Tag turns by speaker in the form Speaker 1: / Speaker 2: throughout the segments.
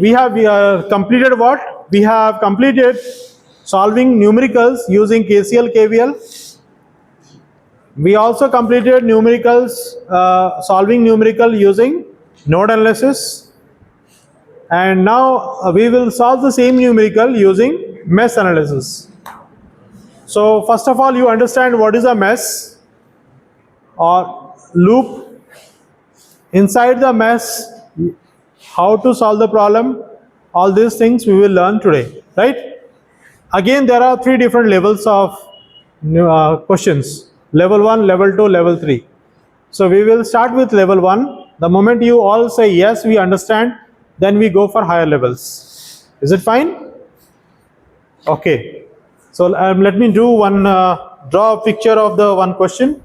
Speaker 1: We have completed what? We have completed solving numericals using KCL, KVL. We also completed numericals, solving numerical using node analysis. And now we will solve the same numerical using mesh analysis. So first of all, you understand what is a mesh or loop. Inside the mesh, how to solve the problem, all these things we will learn today, right? Again, there are three different levels of questions: level 1, level 2, level 3. So we will start with level 1. The moment you all say yes, we understand, then we go for higher levels. Is it fine? Okay. So let me do one, draw a picture of the one question.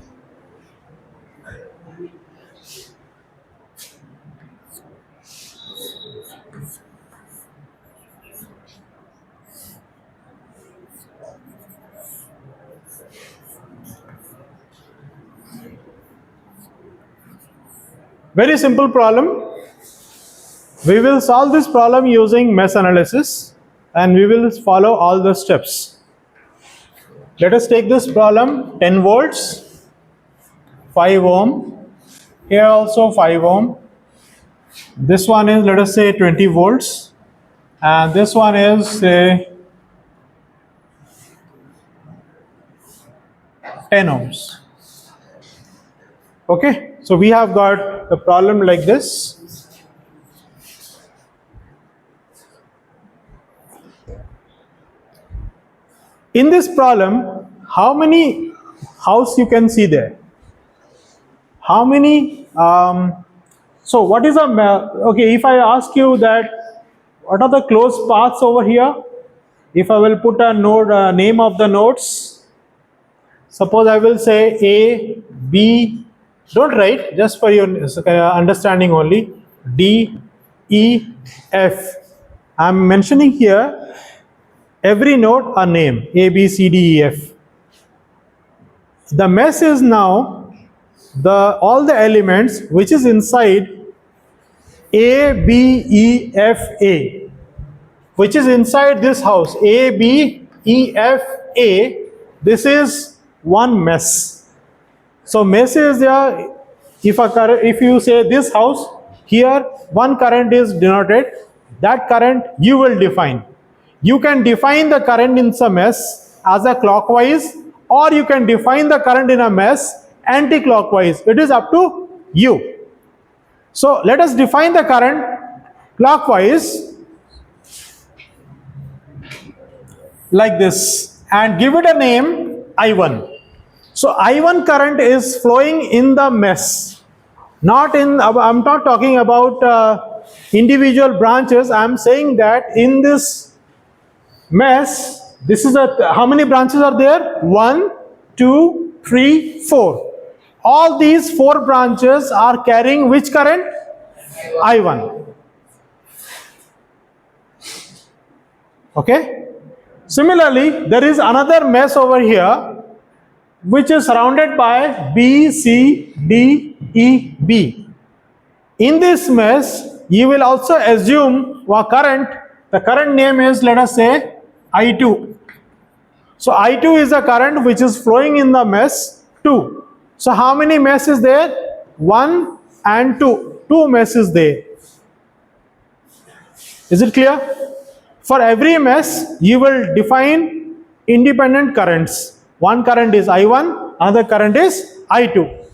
Speaker 1: Very simple problem. We will solve this problem using mesh analysis and we will follow all the steps. Let us take this problem: 10 volts, 5 ohm, here also 5 ohm. This one is, let us say, 20 volts, and this one is, say, 10 ohms. Okay, so we have got the problem like this. In this problem, how many houses you can see there? How many? So what is a, okay, if I ask you that, what are the closed paths over here? If I will put a node, name of the nodes, suppose I will say A, B, don't write, just for your understanding only, D, E, F. I am mentioning here every node a name: A, B, C, D, E, F. The mesh is now all the elements which is inside A, B, E, F, A, which is inside this house, A, B, E, F, A. This is one mesh. So mesh is there. If you say this house, here one current is denoted, that current you will define. You can define the current in some mesh as a clockwise, or you can define the current in a mesh anti-clockwise. It is up to you. So let us define the current clockwise like this and give it a name I1. So I1 current is flowing in the mesh, not in, I'm not talking about individual branches. I'm saying that in this mesh, this is how many branches are there? 1, 2, 3, 4. All these 4 branches are carrying which current? I1. Okay. Similarly, there is another mesh over here which is surrounded by B, C, D, E, B. In this mesh, you will also assume a current. The current name is, let us say, I2. So I2 is the current which is flowing in the mesh 2. So how many meshes there? 1 and 2. 2 meshes there. Is it clear? For every mesh, you will define independent currents. One current is I1, another current is I2.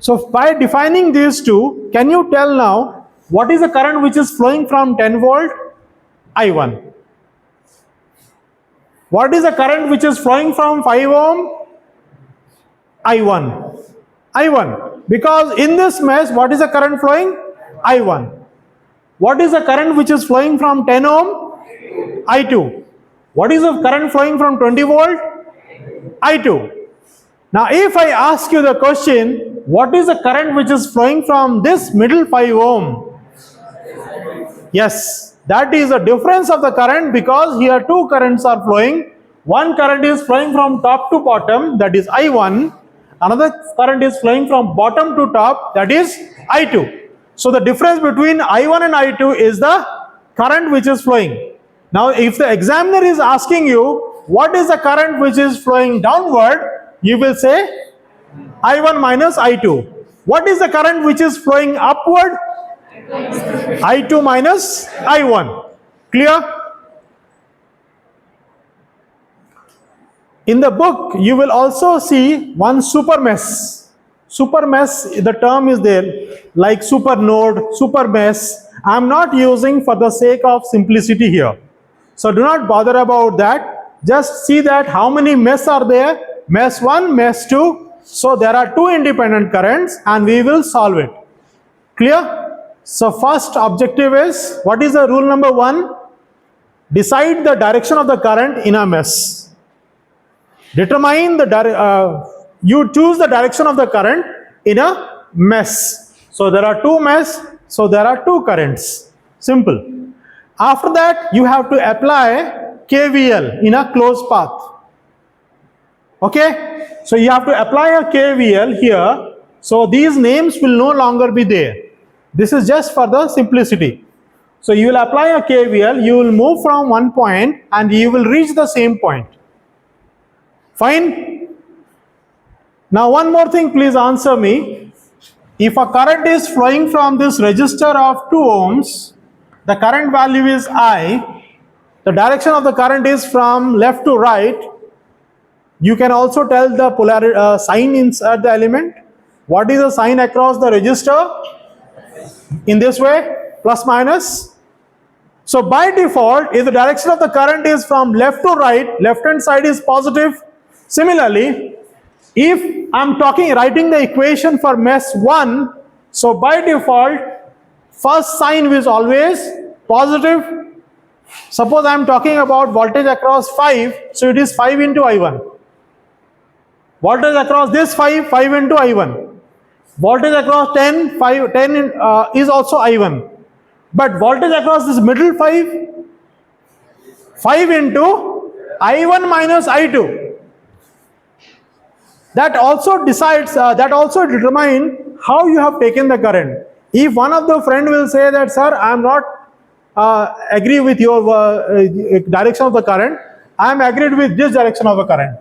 Speaker 1: So by defining these two, can you tell now what is the current which is flowing from 10 volt? I1. What is the current which is flowing from 5 ohm? I1. I1. Because in this mesh, what is the current flowing? I1. What is the current which is flowing from 10 ohm? I2. What is the current flowing from 20 volt? I2. Now if I ask you the question, what is the current which is flowing from this middle 5 ohm? Yes, that is the difference of the current, because here 2 currents are flowing. One current is flowing from top to bottom, that is I1. Another current is flowing from bottom to top, that is I2. So the difference between I1 and I2 is the current which is flowing. Now if the examiner is asking you what is the current which is flowing downward, you will say I1 minus I2. What is the current which is flowing upward? I2 minus I1. Clear? In the book, you will also see one super mesh. Super mesh, the term is there, like super node, super mesh. I am not using for the sake of simplicity here. So do not bother about that. Just see that how many meshes are there. Mesh 1, mesh 2. So there are two independent currents and we will solve it. Clear? So first objective is, what is the rule number 1? Decide the direction of the current in a mesh. Determine you choose the direction of the current in a mesh. So there are two meshes, so there are two currents. Simple. After that, you have to apply KVL in a closed path. Okay? So you have to apply a KVL here. So these names will no longer be there. This is just for the simplicity. So you will apply a KVL, you will move from one point and you will reach the same point. Fine? Now one more thing, please answer me. If a current is flowing from this resistor of 2 ohms, the current value is I, the direction of the current is from left to right, you can also tell the polarity sign inside the element. What is the sign across the resistor? In this way, plus minus. So by default, if the direction of the current is from left to right, left hand side is positive. Similarly, if I'm writing the equation for mesh 1, so by default, first sign is always positive. Suppose I'm talking about voltage across 5, so it is 5 into I1. Voltage across this 5 into I1. Voltage across 10 is also I1. But voltage across this middle 5 into I1 minus I2. That also decides, that also determines how you have taken the current. If one of the friend will say that, sir, I am not agree with your direction of the current, I am agreed with this direction of the current.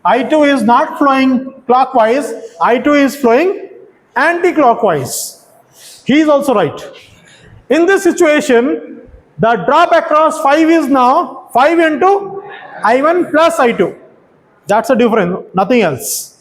Speaker 1: I2 is not flowing clockwise, I2 is flowing anti-clockwise. He is also right. In this situation, the drop across 5 is now 5 into I1 plus I2. That's the difference, nothing else.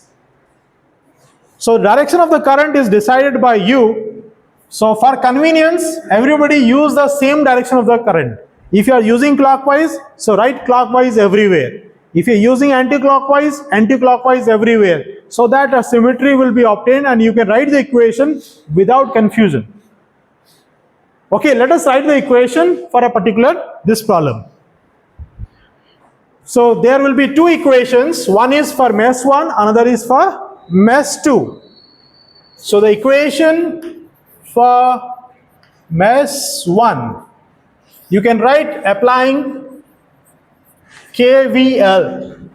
Speaker 1: So direction of the current is decided by you. So for convenience, everybody use the same direction of the current. If you are using clockwise, so write clockwise everywhere. If you are using anti-clockwise, anti-clockwise everywhere. So that a symmetry will be obtained and you can write the equation without confusion. Okay, let us write the equation for a particular this problem. So there will be two equations. One is for mesh 1, another is for mesh 2. So the equation for mesh 1, you can write applying KVL.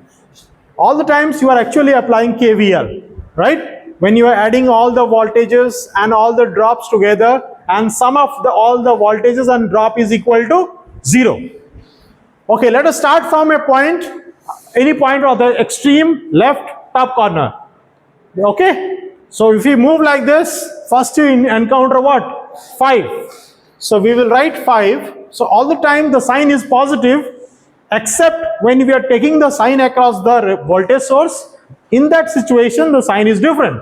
Speaker 1: All the times you are actually applying KVL, right? When you are adding all the voltages and all the drops together, and sum of all the voltages and drop is equal to 0. Okay, let us start from a point, any point of the extreme left top corner. Okay, so if we move like this, first you encounter what? 5. So we will write 5. So all the time the sign is positive, except when we are taking the sign across the voltage source. In that situation, the sign is different.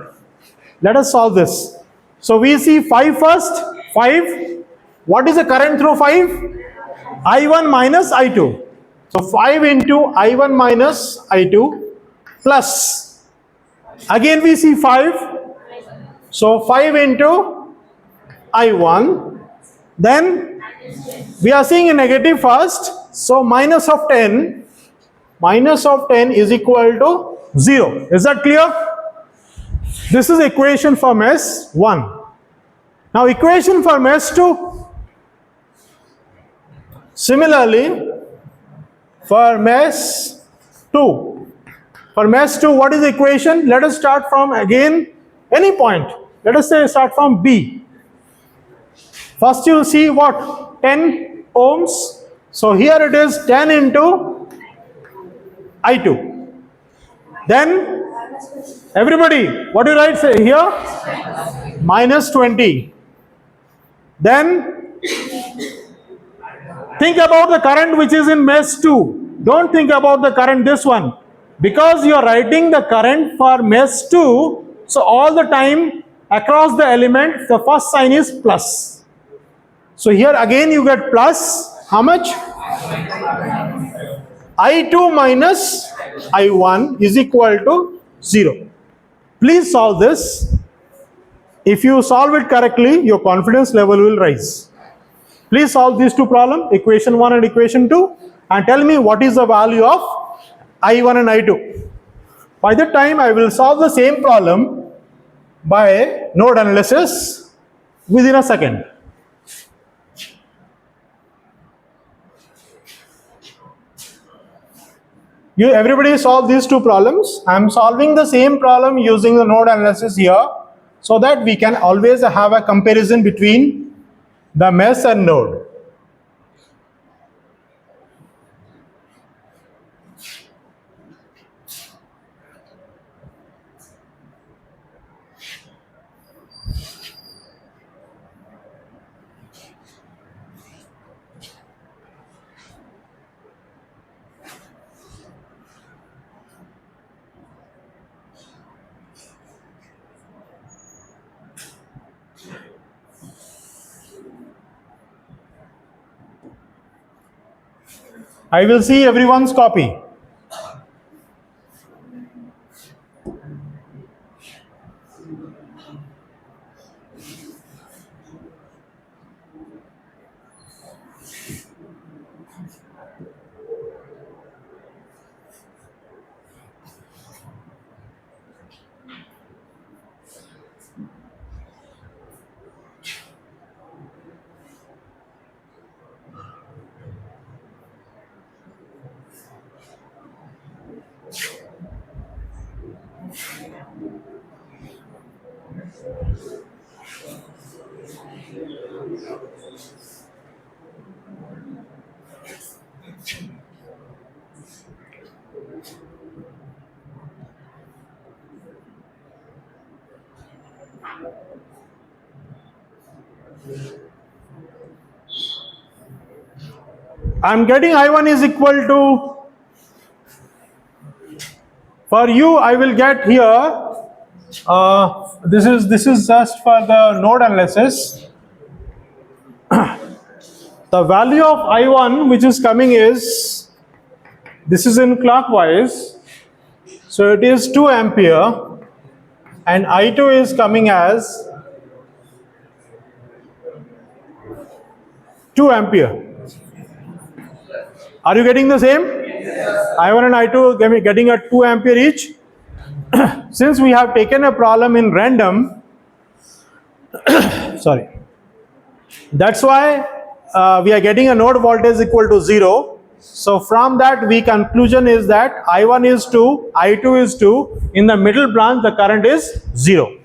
Speaker 1: Let us solve this. So we see 5 first. 5. What is the current through 5? I1 minus I2. So 5 into I1 minus I2 plus. Again we see 5. So 5 into I1. Then we are seeing a negative first. So minus of 10. Minus of 10 is equal to 0. Is that clear? This is equation for mesh 1. Now equation for mesh 2. Similarly, for mesh 2. For mesh 2, what is the equation? Let us start from again any point. Let us say start from B. First you will see what? 10 ohms. So here it is 10 into I2. Then everybody, what do you write here? Minus 20. Then think about the current which is in mesh 2. Don't think about the current this one. Because you are writing the current for mesh 2, so all the time across the element the first sign is plus. So here again you get plus how much? I2 minus I1 is equal to 0. Please solve this. If you solve it correctly, your confidence level will rise. Please solve these two problems, equation 1 and equation 2, and tell me what is the value of I1 and I2. By the time I will solve the same problem by node analysis within a second. Everybody solve these two problems. I am solving the same problem using the node analysis here, so that we can always have a comparison between the mesh and node. I will see everyone's copy. I am getting I1 is equal to, for you I will get here, this is just for the node analysis. The value of I1 which is coming is, this is in clockwise, so it is 2 ampere, and I2 is coming as 2 ampere. Are you getting the same? I1 and I2 getting a 2 ampere each. Since we have taken a problem in random, sorry, that's why we are getting a node voltage equal to 0. So from that conclusion is that I1 is 2, I2 is 2, in the middle branch the current is 0.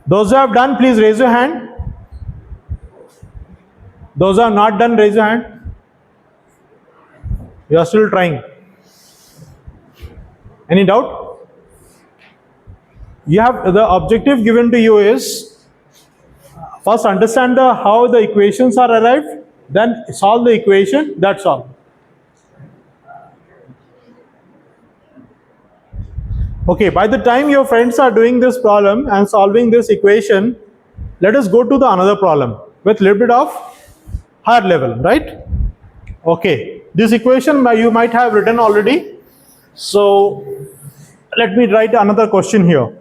Speaker 1: Those who have done, please raise your hand. Those who are not done, raise your hand. You are still trying. Any doubt? You have, the objective given to you is, first understand how the equations are arrived, then solve the equation, that's all. Okay, by the time your friends are doing this problem and solving this equation, let us go to the another problem with little bit of higher level, right? Okay, this equation you might have written already. So let me write another question here.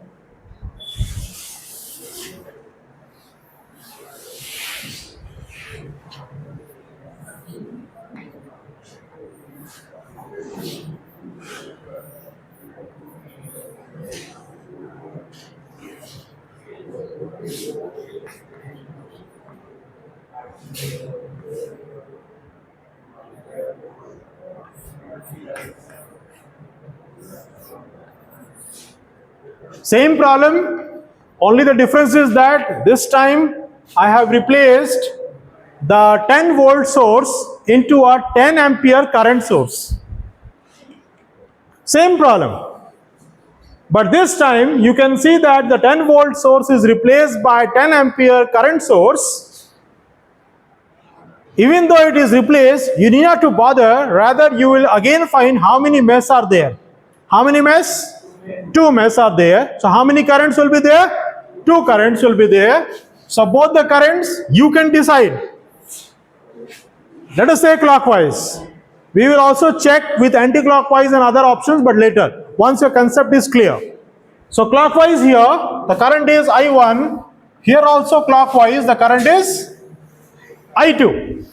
Speaker 1: Same problem, only the difference is that this time I have replaced the 10 volt source into a 10 ampere current source. Same problem. But this time you can see that the 10 volt source is replaced by 10 ampere current source. Even though it is replaced, you need not to bother, rather you will again find how many meshes are there. How many meshes? 2 meshes are there. So how many currents will be there? 2 currents will be there. So both the currents you can decide. Let us say clockwise. We will also check with anti-clockwise and other options, but later, once your concept is clear. So clockwise here, the current is I1. Here also clockwise, the current is I2.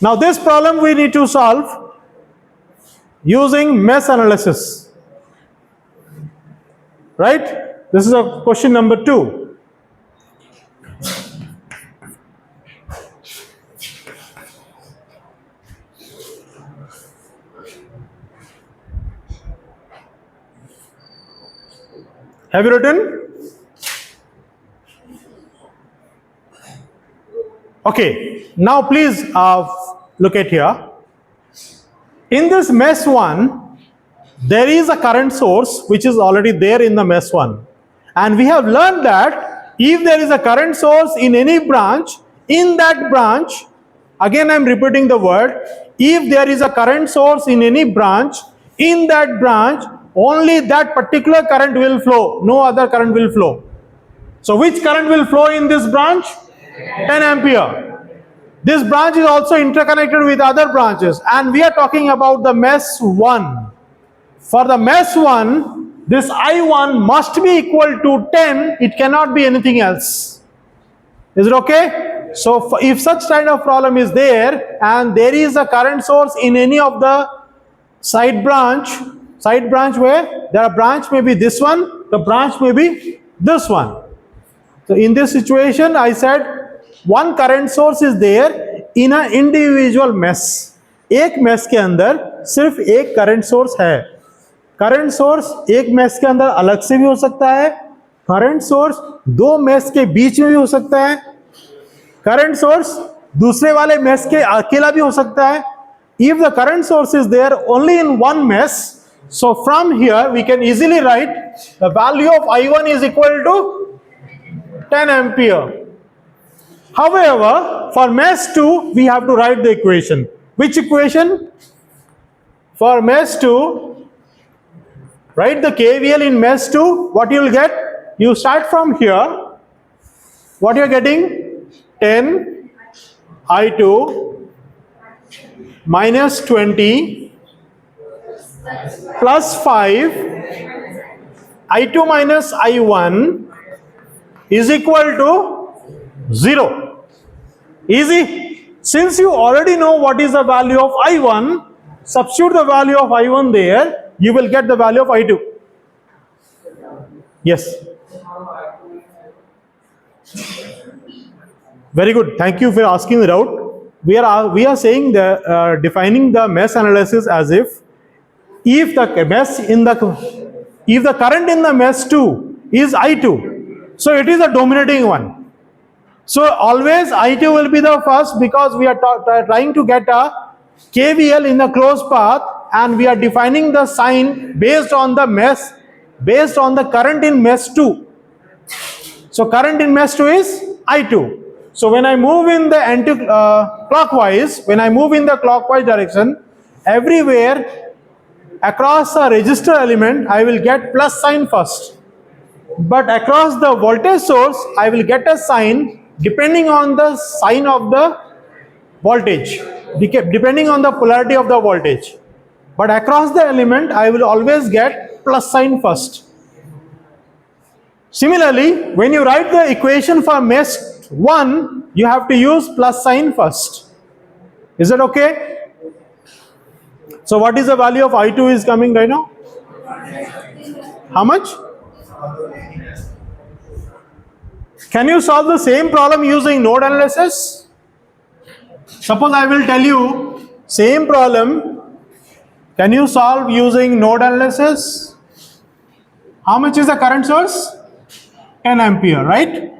Speaker 1: Now this problem we need to solve using mesh analysis. Right? This is a question number 2. Have you written? Okay, now please look at here. In this mesh 1, there is a current source which is already there in the mesh 1. And we have learned that if there is a current source in any branch, in that branch, again I am repeating the word, if there is a current source in any branch, in that branch, only that particular current will flow, no other current will flow. So which current will flow in this branch? 10 ampere. This branch is also interconnected with other branches, and we are talking about the mesh 1. For the mesh 1, this I1 must be equal to 10, it cannot be anything else. Is it okay? So if such kind of problem is there and there is a current source in any of the side branch where the branch may be this one, the branch may be this one. So in this situation I said one current source is there in an individual mesh. एक mesh के अंदर सिर्फ एक current source है. Current source एक mesh के अंदर अलग से भी हो सकता है. Current source दो mesh के बीच में भी हो सकता है. Current source दूसरे वाले mesh के अकेला भी हो सकता है. If the current source is there only in one mesh, so from here we can easily write the value of I1 is equal to 10 ampere. However, for mesh 2 we have to write the equation. Which equation? For mesh 2, write the KVL in mesh 2. What you will get? You start from here. What you are getting? 10 I2 minus 20 plus 5 I2 minus I1 is equal to 0. Easy. Since you already know what is the value of I1, substitute the value of I1 there, you will get the value of I2. Yes. Very good. Thank you for asking the doubt. We are saying the defining the mesh analysis as if the current in the mesh 2 is I2, so it is a dominating one. So always I2 will be the first, because we are trying to get a KVL in the closed path, and we are defining the sign based on the mesh, based on the current in mesh 2. So current in mesh 2 is I2. So when I move in the clockwise, when I move in the clockwise direction, everywhere across a resistor element I will get plus sign first, but across the voltage source I will get a sign depending on the sign of the voltage, depending on the polarity of the voltage, but across the element I will always get plus sign first. Similarly, when you write the equation for mesh 1, you have to use plus sign first. Is that okay? So what is the value of I2 is coming right now? How much? Can you solve the same problem using node analysis? Suppose I will tell you same problem. Can you solve using node analysis? How much is the current source? 10 ampere, right?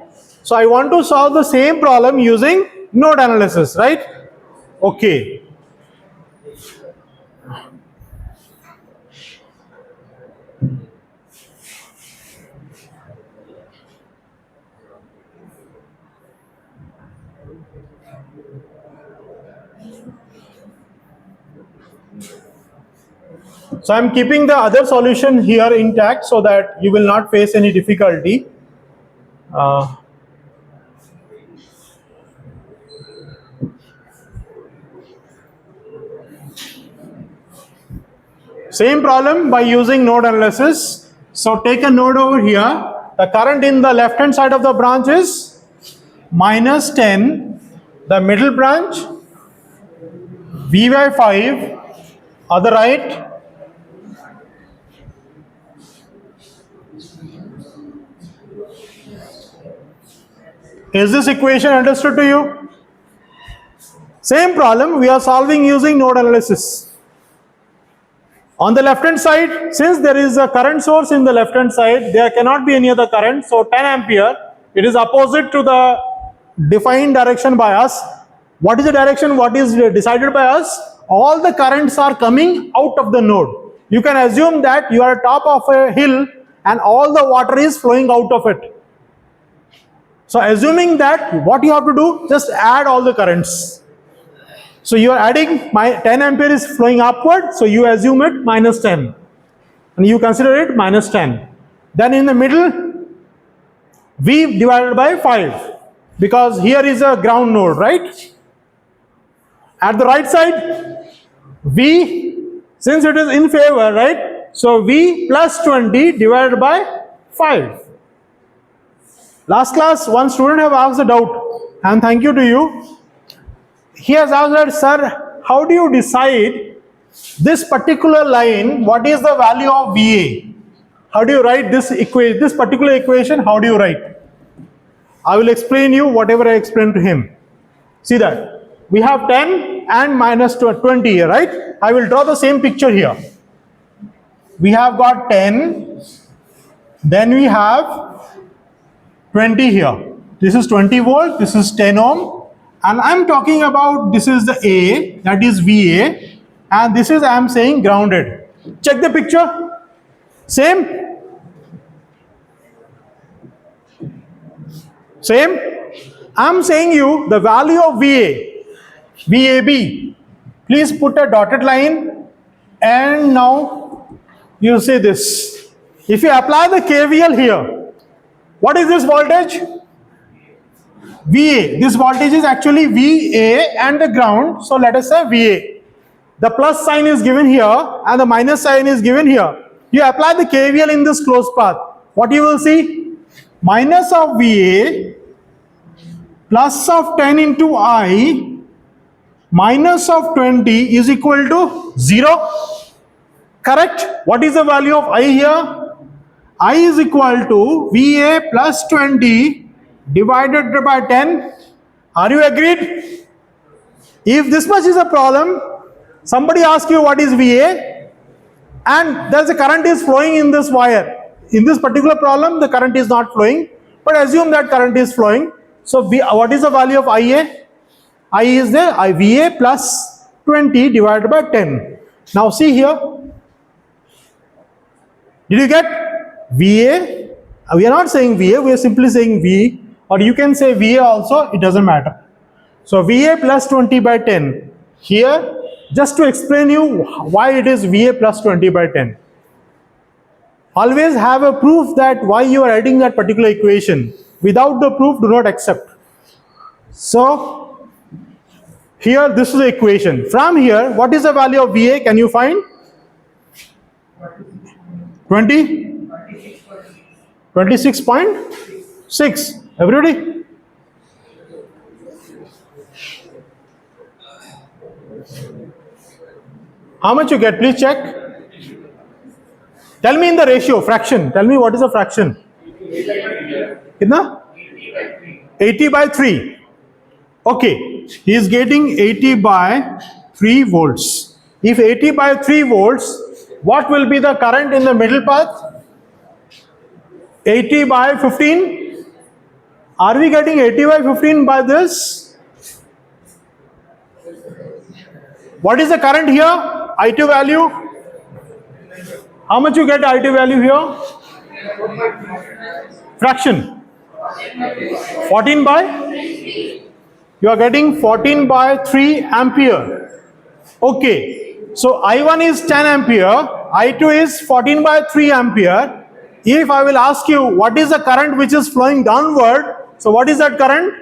Speaker 1: So I want to solve the same problem using node analysis, right? Okay. So I'm keeping the other solution here intact so that you will not face any difficulty. Same problem by using node analysis. So take a node over here. The current in the left hand side of the branch is minus 10. The middle branch V by 5. Other right. Is this equation understood to you? Same problem we are solving using node analysis. On the left hand side, since there is a current source in the left hand side, there cannot be any other current. So 10 ampere, it is opposite to the defined direction by us. What is the direction? What is decided by us? All the currents are coming out of the node. You can assume that you are at top of a hill and all the water is flowing out of it. So assuming that, what you have to do, just add all the currents. So you are adding, 10 ampere is flowing upward, so you assume it minus 10. And you consider it minus 10. Then in the middle, V divided by 5. Because here is a ground node, right? At the right side, V, since it is in favor, right? So V plus 20 divided by 5. Last class, one student have asked a doubt, and thank you to you. He has asked that, sir, how do you decide this particular line, what is the value of VA? How do you write this particular equation, how do you write? I will explain you whatever I explained to him. See that? We have 10 and minus 20 here, right? I will draw the same picture here. We have got 10, then we have 20 here. This is 20 volt, this is 10 ohm. And I'm talking about, this is the A, that is VA, and this is, I'm saying, grounded. Check the picture. Same? Same? I'm saying you the value of VA, VAB. Please put a dotted line, and now you say this. If you apply the KVL here, what is this voltage? VA. This voltage is actually VA and the ground. So let us say VA. The plus sign is given here and the minus sign is given here. You apply the KVL in this closed path. What you will see? Minus of VA plus of 10 into I minus of 20 is equal to 0. Correct? What is the value of I here? I is equal to VA plus 20 divided by 10. Are you agreed? If this much is a problem, somebody asks you what is VA, and there's a current is flowing in this wire. In this particular problem, the current is not flowing, but assume that current is flowing. So what is the value of IA? I is the VA plus 20 divided by 10. Now see here. Did you get VA? We are not saying VA, we are simply saying V. Or you can say VA also, it doesn't matter. So VA plus 20 by 10. Here, just to explain you why it is VA plus 20 by 10. Always have a proof that why you are writing that particular equation. Without the proof, do not accept. So, here this is the equation. From here, what is the value of VA? Can you find? 20? 26.6. Everybody? How much you get? Please check. Tell me in the ratio, fraction. Tell me what is the fraction. Kitna? 80 by 3. Okay. He is getting 80 by 3 volts. If 80 by 3 volts, what will be the current in the middle path? 80 by 15. Are we getting 80 by 15 by this? What is the current here? I2 value? How much you get I2 value here? Fraction. 14 by? You are getting 14 by 3 ampere. Okay. So I1 is 10 ampere. I2 is 14 by 3 ampere. If I will ask you what is the current which is flowing downward, so what is that current?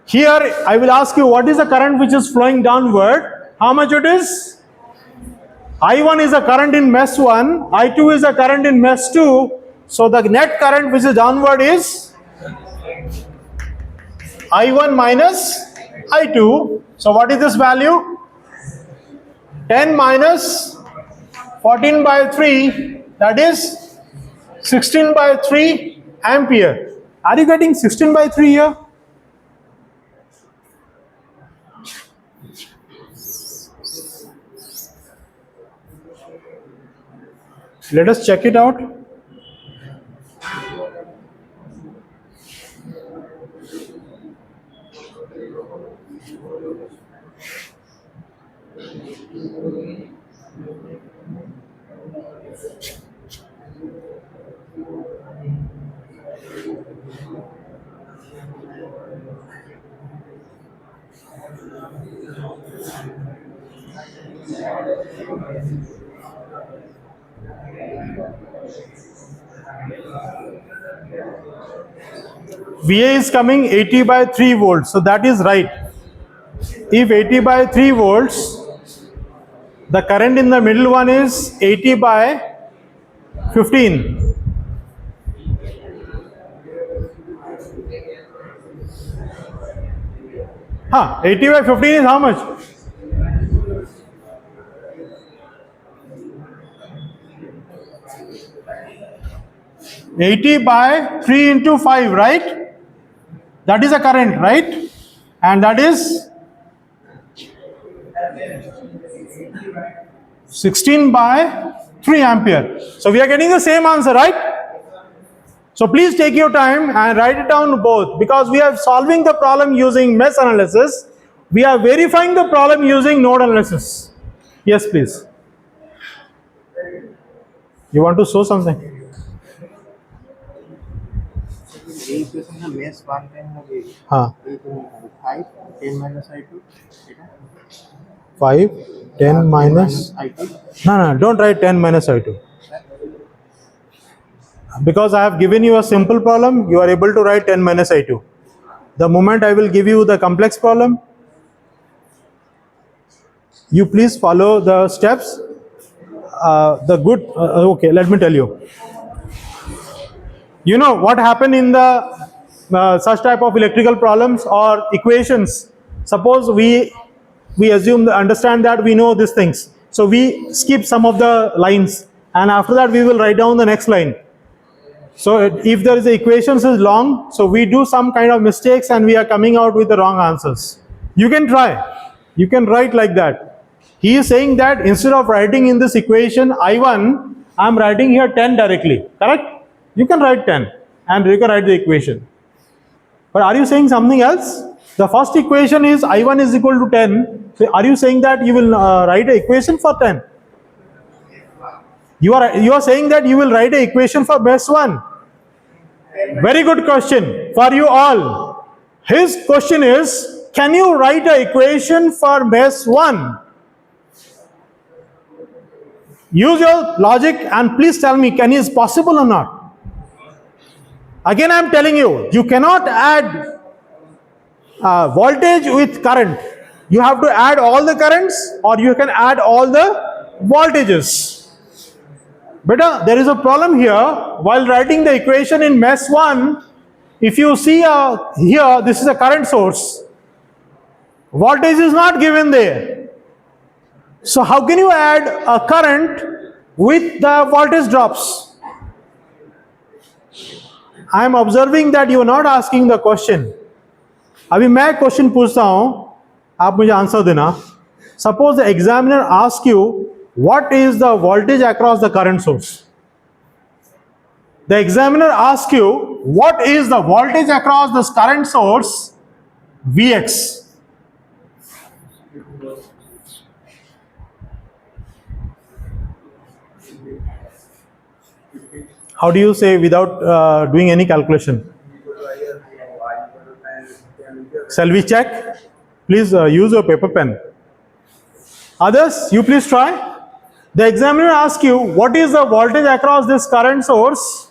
Speaker 1: Here I will ask you what is the current which is flowing downward, how much it is? I1 is the current in mesh 1, I2 is the current in mesh 2, so the net current which is downward is I1 minus I2. So what is this value? 10 minus 14 by 3, that is 16 by 3 ampere. Are you getting 16 by 3 here? Let us check it out. VA is coming 80 by 3 volts, so that is right. If 80 by 3 volts, the current in the middle one is 80 by 15. Huh, 80 by 15 is how much? $80 by 3 into 5, right? That is a current, right? And that is 16 by 3 ampere. So we are getting the same answer, right? So please take your time and write it down both, because we are solving the problem using mesh analysis. We are verifying the problem using node analysis. Yes, please. You want to show something? हाँ 5 10 minus no, don't write 10 minus I2, because I have given you a simple problem. You are able to write 10 minus I2. The moment I will give you the complex problem, you please follow the steps. Okay, let me tell you. You know what happened in the such type of electrical problems or equations? Suppose we understand that we know these things, so we skip some of the lines, and after that we will write down the next line. So if there is the equations is long, so we do some kind of mistakes and we are coming out with the wrong answers. You can try. You can write like that. He is saying that instead of writing in this equation I1, I am writing here 10 directly. Correct? You can write 10 and you can write the equation. But are you saying something else? The first equation is I1 is equal to 10. So are you saying that you will write an equation for 10? You are saying that you will write an equation for mesh 1. Very good question for you all. His question is, can you write an equation for mesh 1? Use your logic and please tell me, can it possible or not? Again, I am telling you, you cannot add voltage with current. You have to add all the currents, or you can add all the voltages. But there is a problem here. While writing the equation in mesh 1, if you see here, this is a current source. Voltage is not given there. So how can you add a current with the voltage drops? I am observing that you are not asking the question. अभी मैं question पूछता हूं, आप मुझे answer देना. Suppose the examiner asks you, what is the voltage across the current source? The examiner asks you, what is the voltage across this current source, Vx? How do you say without doing any calculation? Shall we check? Please use your paper pen. Others, you please try. The examiner asks you, what is the voltage across this current source?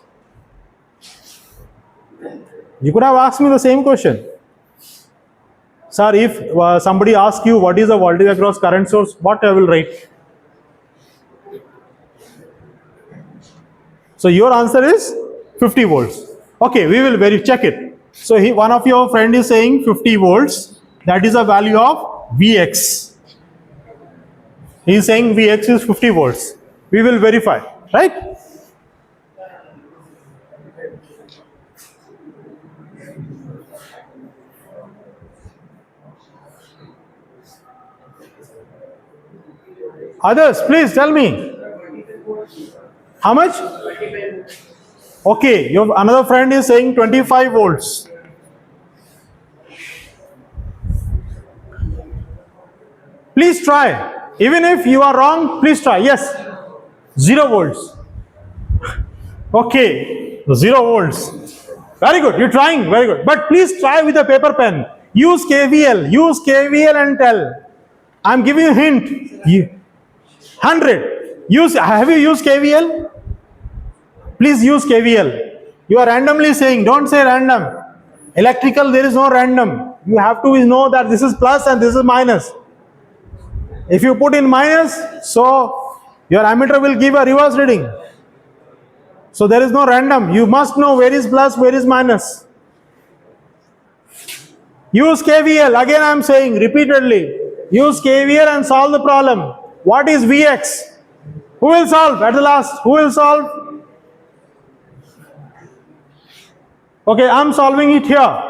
Speaker 1: You could have asked me the same question. Sir, if somebody asks you what is the voltage across current source, what I will write? So your answer is 50 volts. Okay, we will check it. So one of your friend is saying 50 volts. That is a value of Vx. He is saying Vx is 50 volts. We will verify, right? Others, please tell me. How much? Okay, your another friend is saying 25 volts. Please try. Even if you are wrong, please try. Yes, 0 volts. Okay, 0 volts. Very good, you're trying, very good. But please try with a paper pen. Use KVL and tell. I'm giving you a hint. 100. Have you used KVL? Please use KVL. You are randomly saying, don't say random. Electrical, there is no random. You have to know that this is plus and this is minus. If you put in minus, so your ammeter will give a reverse reading. So there is no random. You must know where is plus, where is minus. Use KVL. Again I am saying repeatedly. Use KVL and solve the problem. What is Vx? Who will solve at the last? Who will solve? Okay, I am solving it here.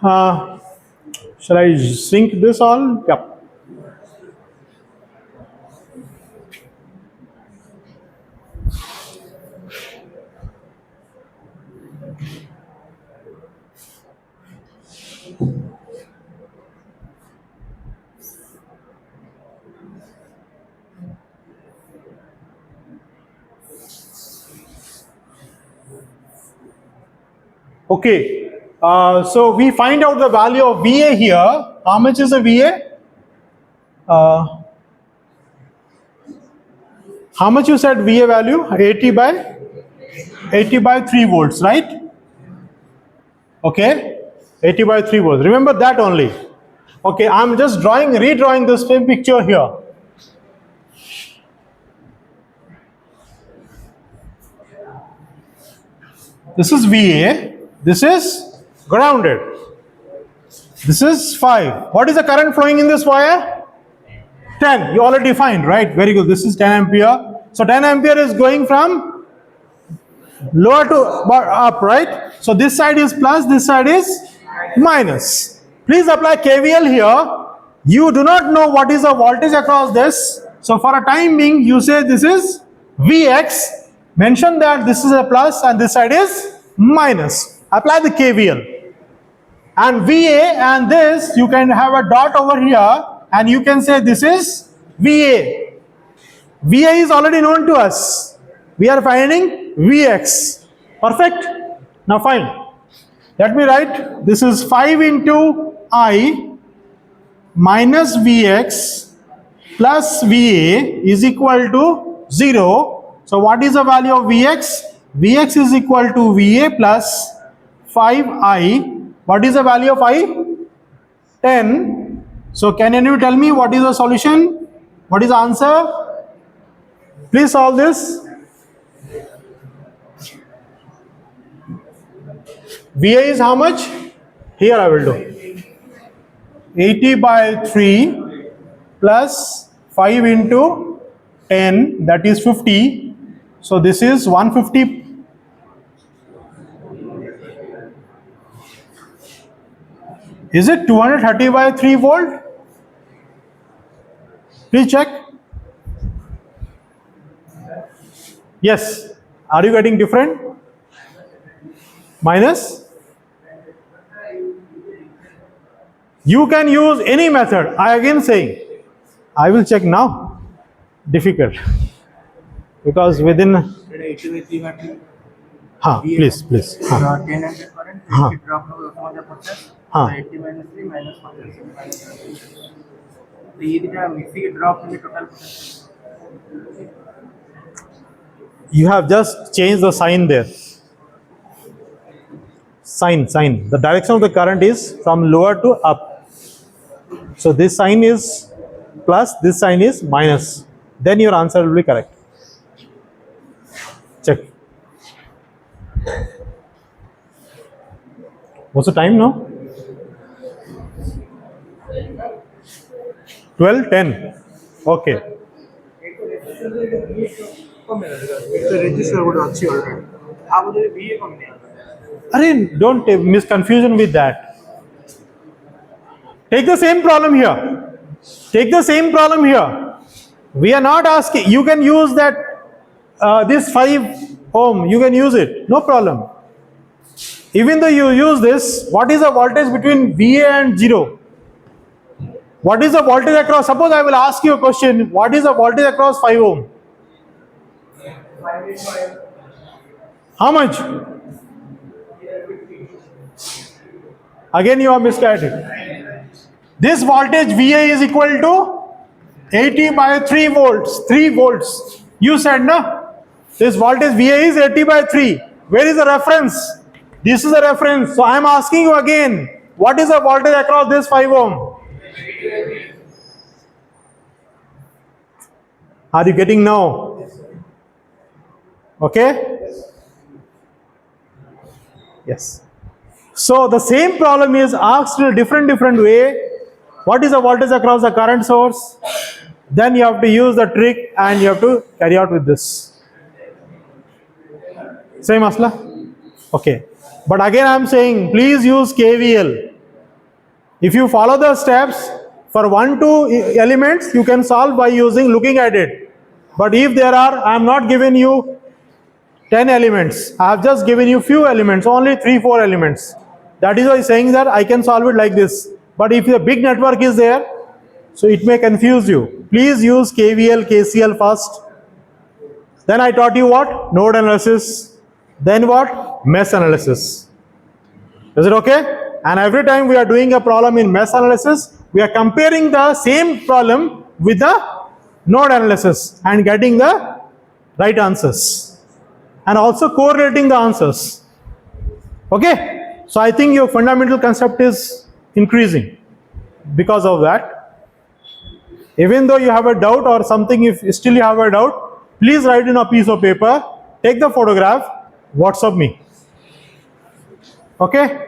Speaker 1: Shall I sync this all? Yep. Okay, so we find out the value of VA here. How much is the VA? How much you said VA value? 80 by 3 volts, right? Okay, 80 by 3 volts. Remember that only. Okay, I'm just redrawing this same picture here. This is VA. This is grounded. This is 5. What is the current flowing in this wire? 10. You already defined, right? Very good. This is 10 ampere. So 10 ampere is going from lower to up, right? So this side is plus, this side is minus. Please apply KVL here. You do not know what is the voltage across this. So for a time being, you say this is Vx. Mention that this is a plus and this side is minus. Apply the KVL. And VA and this, you can have a dot over here and you can say this is VA. VA is already known to us. We are finding Vx. Perfect? Now fine. Let me write, this is 5 into I minus Vx plus VA is equal to 0. So what is the value of Vx? Vx is equal to VA plus 5I. What is the value of I? 10. So can you tell me what is the solution? What is the answer? Please solve this. VA is how much? Here I will do. 80 by 3 plus 5 into 10, that is 50. So this is 150. Is it 230 by 3 volt? Please check. Yes. Are you getting different? Minus? You can use any method. I again saying, I will check now. Difficult. Because within... please.
Speaker 2: 10 ampere current, it drop now 50%. 80 minus 3 minus 50%. The mixing drop in the total potential.
Speaker 1: You have just changed the sign there. Sign. The direction of the current is from lower to up. So this sign is plus, this sign is minus. Then your answer will be correct. Check. What's the time now? 12:10. Okay.
Speaker 2: Register would actually already. How would it be?
Speaker 1: Don't miss confusion with that. Take the same problem here. We are not asking, you can use that, this 5 ohm, you can use it, no problem. Even though you use this, what is the voltage between VA and 0? What is the voltage across? Suppose I will ask you a question, what is the voltage across 5 ohm? How much? Again you are misguided. This voltage VA is equal to 80 by 3 volts. 3 volts. You said no? This voltage VA is 80 by 3. Where is the reference? This is the reference. So I am asking you again, what is the voltage across this 5 ohm? Are you getting now? Okay? Yes. So the same problem is asked in a different way. What is the voltage across the current source? Then you have to use the trick and you have to carry out with this. Same Asla? Okay. But again I am saying, please use KVL. If you follow the steps, for 1-2 elements, you can solve by looking at it. But if there are, I am not giving you 10 elements. I have just given you few elements, only 3-4 elements. That is why saying that I can solve it like this. But if a big network is there, so it may confuse you. Please use KVL, KCL first. Then I taught you what? Node analysis. Then what? Mesh analysis. Is it okay? And every time we are doing a problem in mesh analysis, we are comparing the same problem with the node analysis and getting the right answers. And also correlating the answers. Okay? So I think your fundamental concept is increasing because of that. Even though you have a doubt or something, if still you have a doubt, please write in a piece of paper, take the photograph, WhatsApp me. Okay?